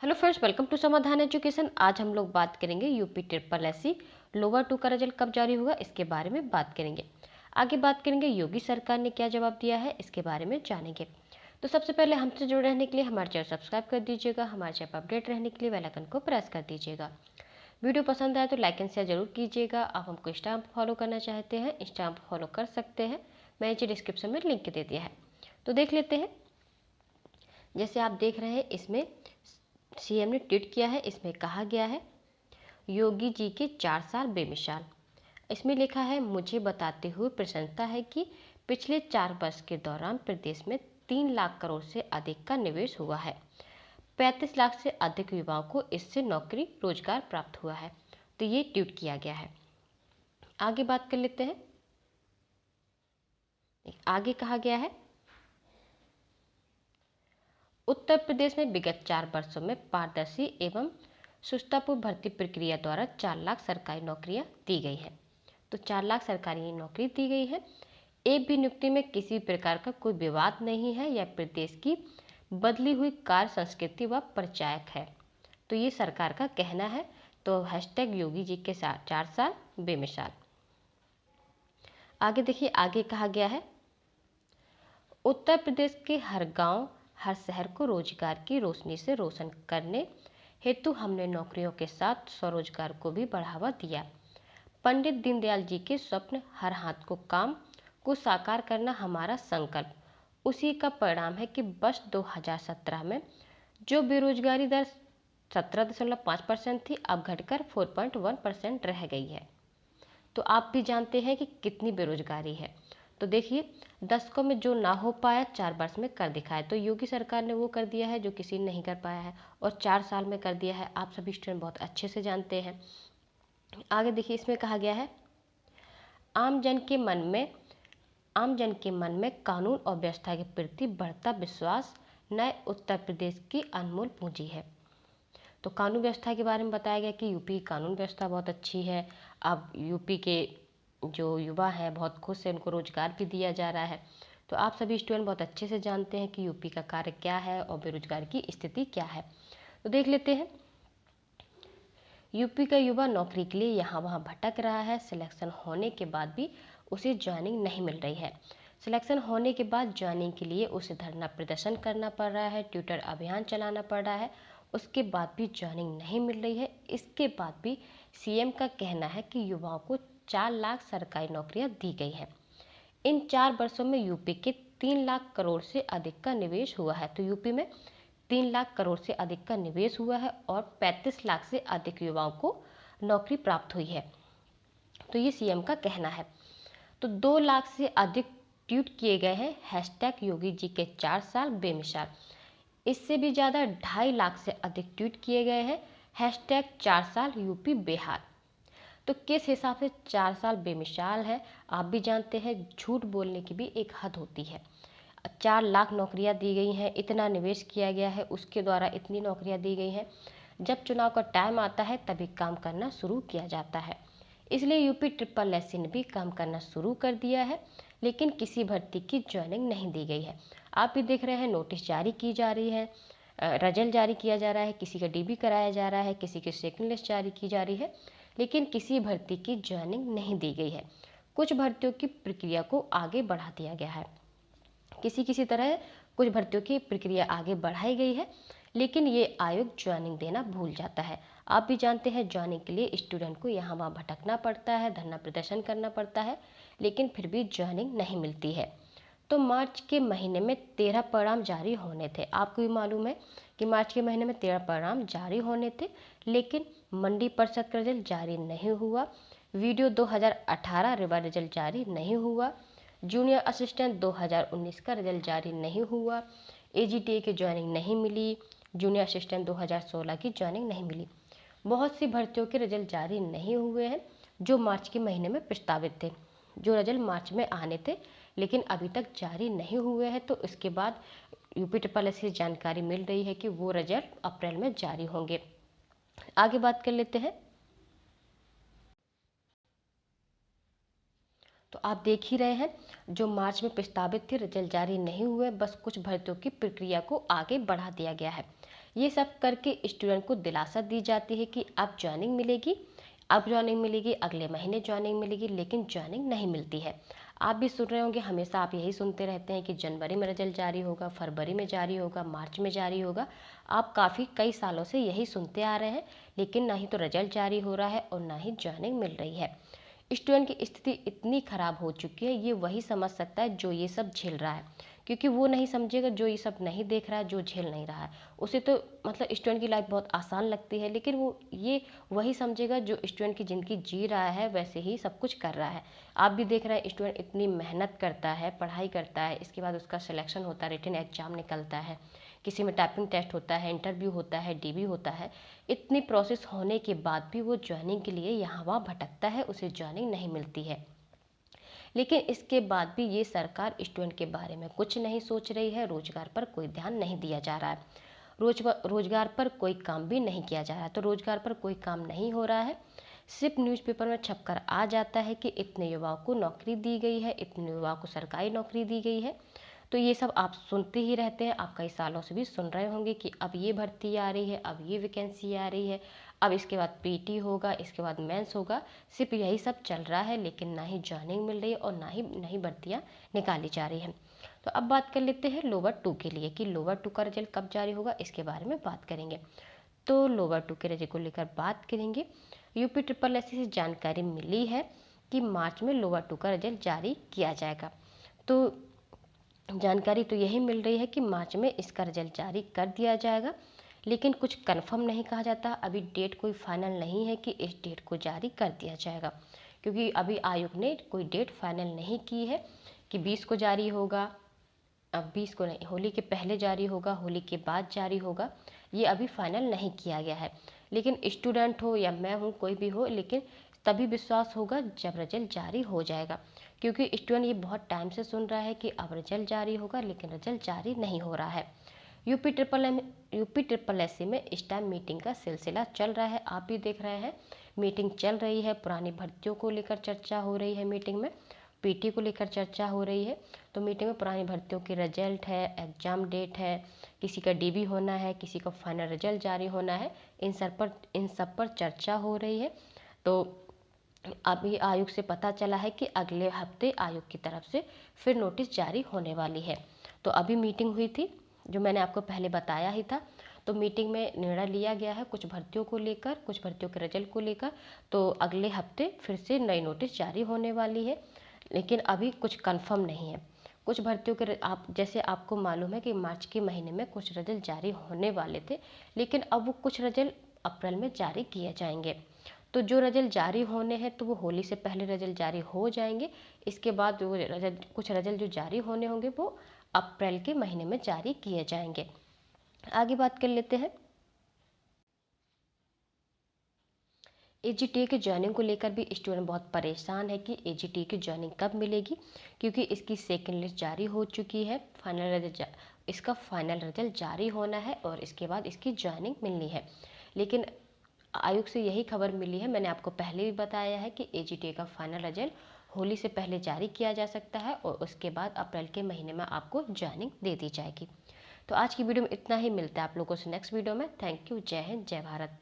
Hello friends, welcome to समाधान education. आज हम लोग बात करेंगे यूपी ट्रिपल एससी लोअर 2 का रिजल्ट कब जारी होगा, इसके बारे में बात करेंगे। आगे बात करेंगे योगी सरकार ने क्या जवाब दिया है, इसके बारे में जानेंगे। तो सबसे पहले हमसे जुड़े रहने के लिए हमारे चैनल सब्सक्राइब कर दीजिएगा। हमारे चैनल पर अपडेट रहने के लिए बेल आइकन को प्रेस कर दीजिएगा। वीडियो पसंद आए तो लाइक एंड शेयर जरूर कीजिएगा। आप हमको इंस्टाग्राम पर फॉलो करना चाहते हैं, इंस्टाग्राम पर फॉलो कर सकते हैं। मैं नीचे डिस्क्रिप्शन में लिंक दे दिया है, तो देख लेते हैं। जैसे आप देख रहे हैं, इसमें सीएम ने ट्वीट किया है। इसमें कहा गया है योगी जी के 4 साल बेमिसाल। इसमें लिखा है, मुझे बताते हुए प्रसन्नता है कि पिछले 4 वर्ष के दौरान प्रदेश में 3 लाख करोड़ से अधिक का निवेश हुआ है। 35 लाख से अधिक युवाओं को इससे नौकरी रोजगार प्राप्त हुआ है। तो ये ट्वीट किया गया है। आगे बात कर लेते हैं। आगे कहा गया है, उत्तर प्रदेश में विगत 4 वर्षों में पारदर्शी एवं सुष्ठुपूर्ण भर्ती प्रक्रिया द्वारा 4 लाख सरकारी नौकरियां दी गई है। तो 4 लाख सरकारी नौकरी दी गई है। एक भी नियुक्ति में किसी प्रकार का कोई विवाद नहीं है। यह प्रदेश की बदली हुई कार्य संस्कृति व परिचायक है। तो ये सरकार का कहना है। तो हैशटैग योगी जी के 4 साल बेमिसाल। आगे देखिए, आगे कहा गया है, उत्तर प्रदेश के हर गांव हर शहर को रोजगार की रोशनी से रोशन करने हेतु हमने नौकरियों के साथ स्वरोजगार को भी बढ़ावा दिया। पंडित दीनदयाल जी के स्वप्न हर हाथ को काम को साकार करना हमारा संकल्प। उसी का परिणाम है कि वर्ष 2017 में जो बेरोजगारी दर 17.5% थी, अब घटकर 4.1% रह गई है। तो आप भी जानते हैं कि कितनी बेरोजगारी है। तो देखिए, दशकों में जो ना हो पाया 4 वर्ष में कर दिखाया। तो योगी सरकार ने वो कर दिया है जो किसी ने नहीं कर पाया है, और 4 साल में कर दिया है। आप सभी स्टूडेंट बहुत अच्छे से जानते हैं। आगे देखिए, इसमें कहा गया है, आम जन के मन में कानून और व्यवस्था के प्रति बढ़ता विश्वास नए उत्तर प्रदेश की अनमोल पूंजी है। तो कानून व्यवस्था के बारे में बताया गया कि यूपी की कानून व्यवस्था बहुत अच्छी है। अब यूपी के जो युवा हैं बहुत खुश हैं, उनको रोजगार भी दिया जा रहा है। तो आप सभी स्टूडेंट बहुत अच्छे से जानते हैं कि यूपी का कार्य क्या है और बेरोजगार की स्थिति क्या है। तो देख लेते हैं। यूपी का युवा नौकरी के लिए यहाँ वहाँ भटक रहा है। सिलेक्शन होने के बाद भी उसे ज्वाइनिंग नहीं मिल रही है। सिलेक्शन होने के बाद ज्वाइनिंग के लिए उसे धरना प्रदर्शन करना पड़ रहा है, ट्विटर अभियान चलाना पड़ रहा है। उसके बाद भी ज्वाइनिंग नहीं मिल रही है। इसके बाद भी सीएम का कहना है कि युवाओं को 4 लाख सरकारी नौकरियां दी गई हैं। इन 4 वर्षों में यूपी के 3 लाख करोड़ से अधिक का निवेश हुआ है। तो यूपी में 3 लाख करोड़ से अधिक का निवेश हुआ है और 35 लाख से अधिक युवाओं को नौकरी प्राप्त हुई है। तो ये सीएम का कहना है। तो 2 लाख से अधिक ट्वीट किए गए हैं। हैशटैग योगी जी के 4 साल बेमिसाल। इससे भी ज़्यादा 2.5 लाख से अधिक ट्वीट किए गए हैं। हैशटैग 4 साल यूपी बेहाल। तो किस हिसाब से 4 साल बेमिसाल है, आप भी जानते हैं। झूठ बोलने की भी एक हद होती है। 4 लाख नौकरियां दी गई हैं, इतना निवेश किया गया है, उसके द्वारा इतनी नौकरियां दी गई हैं। जब चुनाव का टाइम आता है तभी काम करना शुरू किया जाता है। इसलिए यूपी ट्रिपल एससी ने भी काम करना शुरू कर दिया है, लेकिन किसी भर्ती की ज्वाइनिंग नहीं दी गई है। आप भी देख रहे हैं, नोटिस जारी की जा रही है, रिजल्ट जारी किया जा रहा है, किसी का डीबी कराया जा रहा है, किसी की सेकंड लिस्ट जारी की जा रही है, लेकिन किसी भर्ती की ज्वाइनिंग नहीं दी गई है। कुछ भर्तियों की प्रक्रिया को आगे बढ़ा दिया गया है। किसी तरह कुछ भर्तियों की प्रक्रिया आगे बढ़ाई गई है, लेकिन ये आयोग ज्वाइनिंग देना भूल जाता है। आप भी जानते हैं, ज्वाइनिंग के लिए स्टूडेंट को यहाँ वहाँ भटकना पड़ता है, धरना प्रदर्शन करना पड़ता है, लेकिन फिर भी ज्वाइनिंग नहीं मिलती है। तो मार्च के महीने में 13 परिणाम जारी होने थे। आपको भी मालूम है कि मार्च के महीने में 13 परिणाम जारी होने थे, लेकिन मंडी परिषद का रिजल्ट जारी नहीं हुआ। वीडियो 2018 रिवा रिजल्ट जारी नहीं हुआ। जूनियर असिस्टेंट 2019 का रिजल्ट जारी नहीं हुआ। एजीटीए की ज्वाइनिंग नहीं मिली। जूनियर असिस्टेंट 2016 की ज्वाइनिंग नहीं मिली। बहुत सी भर्तियों के रिजल्ट जारी नहीं हुए हैं जो मार्च के महीने में प्रस्तावित थे, जो रिजल्ट मार्च में आने थे, लेकिन अभी तक जारी नहीं हुए हैं। तो इसके बाद यूपी ट्रिपल एससी से जानकारी मिल रही है कि वो रिजल्ट अप्रैल में जारी होंगे। आगे बात कर लेते हैं। तो आप देख ही रहे हैं, जो मार्च में प्रस्तावित थे रिजल्ट जारी नहीं हुए, बस कुछ भर्तियों की प्रक्रिया को आगे बढ़ा दिया गया है। ये सब करके स्टूडेंट को दिलासा दी जाती है कि अब ज्वाइनिंग मिलेगी, अब ज्वाइनिंग मिलेगी, अगले महीने ज्वाइनिंग मिलेगी, लेकिन ज्वाइनिंग नहीं मिलती है। आप भी सुन रहे होंगे, हमेशा आप यही सुनते रहते हैं कि जनवरी में रिजल्ट जारी होगा, फरवरी में जारी होगा, मार्च में जारी होगा। आप कई सालों से यही सुनते आ रहे हैं, लेकिन ना ही तो रिजल्ट जारी हो रहा है और ना ही ज्वाइनिंग मिल रही है। स्टूडेंट की स्थिति इतनी ख़राब हो चुकी है, ये वही समझ सकता है जो ये सब झेल रहा है, क्योंकि वो नहीं समझेगा जो ये सब नहीं देख रहा है, जो झेल नहीं रहा है। उसे तो मतलब स्टूडेंट की लाइफ बहुत आसान लगती है, लेकिन वो ये वही समझेगा जो स्टूडेंट की ज़िंदगी जी रहा है, वैसे ही सब कुछ कर रहा है। आप भी देख रहे हैं, स्टूडेंट इतनी मेहनत करता है, पढ़ाई करता है, इसके बाद उसका सिलेक्शन होता है, रिटन एग्जाम निकलता है, किसी में टाइपिंग टेस्ट होता है, इंटरव्यू होता है, डीबी होता है। इतनी प्रोसेस होने के बाद भी वो ज्वाइनिंग के लिए यहाँ वहाँ भटकता है, उसे ज्वाइनिंग नहीं मिलती है। लेकिन इसके बाद भी ये सरकार स्टूडेंट के बारे में कुछ नहीं सोच रही है, रोजगार पर कोई ध्यान नहीं दिया जा रहा है, रोजगार पर कोई काम भी नहीं किया जा रहा है। तो रोजगार पर कोई काम नहीं हो रहा है, सिर्फ न्यूज़पेपर में छपकर आ जाता है कि इतने युवाओं को नौकरी दी गई है, इतने युवाओं को सरकारी नौकरी दी गई है। तो ये सब आप सुनते ही रहते हैं, आप कई सालों से भी सुन रहे होंगे कि अब ये भर्ती आ रही है, अब ये वैकेंसी आ रही है, अब इसके बाद पीटी होगा, इसके बाद मेंस होगा। सिर्फ यही सब चल रहा है, लेकिन ना ही ज्वाइनिंग मिल रही है और ना ही नई भर्तियाँ निकाली जा रही हैं। तो अब बात कर लेते हैं लोवर 2 के लिए कि लोवर 2 का रिजल्ट कब जारी होगा, इसके बारे में बात करेंगे। तो लोवर 2 के रिजल्ट को लेकर बात करेंगे। यूपी ट्रिपल एस से जानकारी मिली है कि मार्च में लोवर 2 का रिजल्ट जारी किया जाएगा। तो जानकारी तो यही मिल रही है कि मार्च में इसका रिजल्ट जारी कर दिया जाएगा, लेकिन कुछ कंफर्म नहीं कहा जाता। अभी डेट कोई फाइनल नहीं है कि इस डेट को जारी कर दिया जाएगा, क्योंकि अभी आयोग ने कोई डेट फाइनल नहीं की है कि 20 को जारी होगा, अब 20 को नहीं, होली के पहले जारी होगा, होली के बाद जारी होगा, ये अभी फाइनल नहीं किया गया है। लेकिन स्टूडेंट हो या मैं हूँ, कोई भी हो, लेकिन तभी विश्वास होगा जब रिजल्ट जारी हो जाएगा, क्योंकि स्टूडेंट ये बहुत टाइम से सुन रहा है कि अब रिजल्ट जारी होगा, लेकिन रिजल्ट जारी नहीं हो रहा है। यूपी ट्रिपल एस में इस टाइम मीटिंग का सिलसिला चल रहा है, आप भी देख रहे हैं मीटिंग चल रही है, पुरानी भर्तियों को लेकर चर्चा हो रही है, मीटिंग में पीटी को लेकर चर्चा हो रही है। तो मीटिंग में पुरानी भर्तियों की रिजल्ट है, एग्जाम डेट है, किसी का डीबी होना है, किसी का फाइनल रिजल्ट जारी होना है, इन सब पर चर्चा हो रही है। तो अभी आयोग से पता चला है कि अगले हफ्ते आयोग की तरफ से फिर नोटिस जारी होने वाली है। तो अभी मीटिंग हुई थी, जो मैंने आपको पहले बताया ही था। तो मीटिंग में निर्णय लिया गया है कुछ भर्तियों को लेकर, कुछ भर्तियों के रिजल्ट को लेकर। तो अगले हफ्ते फिर से नई नोटिस जारी होने वाली है, लेकिन अभी कुछ कंफर्म नहीं है। कुछ भर्तियों के आप जैसे आपको मालूम है कि मार्च के महीने में कुछ रिजल्ट जारी होने वाले थे, लेकिन अब वो कुछ रिजल्ट अप्रैल में जारी किए जाएंगे। तो जो रिजल्ट जारी होने हैं तो वो होली से पहले रिजल्ट जारी हो जाएंगे। इसके बाद वो कुछ रिजल्ट जो जारी होने होंगे वो अप्रैल के महीने में जारी किए जाएंगे। आगे बात कर लेते हैं। एजीटीए की ज्वाइनिंग को लेकर भी स्टूडेंट बहुत परेशान है कि एजीटीए की ज्वाइनिंग कब मिलेगी, क्योंकि इसकी सेकंड लिस्ट जारी हो चुकी है, इसका फाइनल रिजल्ट जारी होना है और इसके बाद इसकी ज्वाइनिंग मिलनी है। लेकिन आयोग से यही खबर मिली है, मैंने आपको पहले भी बताया है कि एजीटीए का फाइनल रिजल्ट होली से पहले जारी किया जा सकता है और उसके बाद अप्रैल के महीने में आपको ज्वाइनिंग दे दी जाएगी। तो आज की वीडियो में इतना ही, मिलता है आप लोगों से नेक्स्ट वीडियो में। थैंक यू, जय हिंद, जय भारत।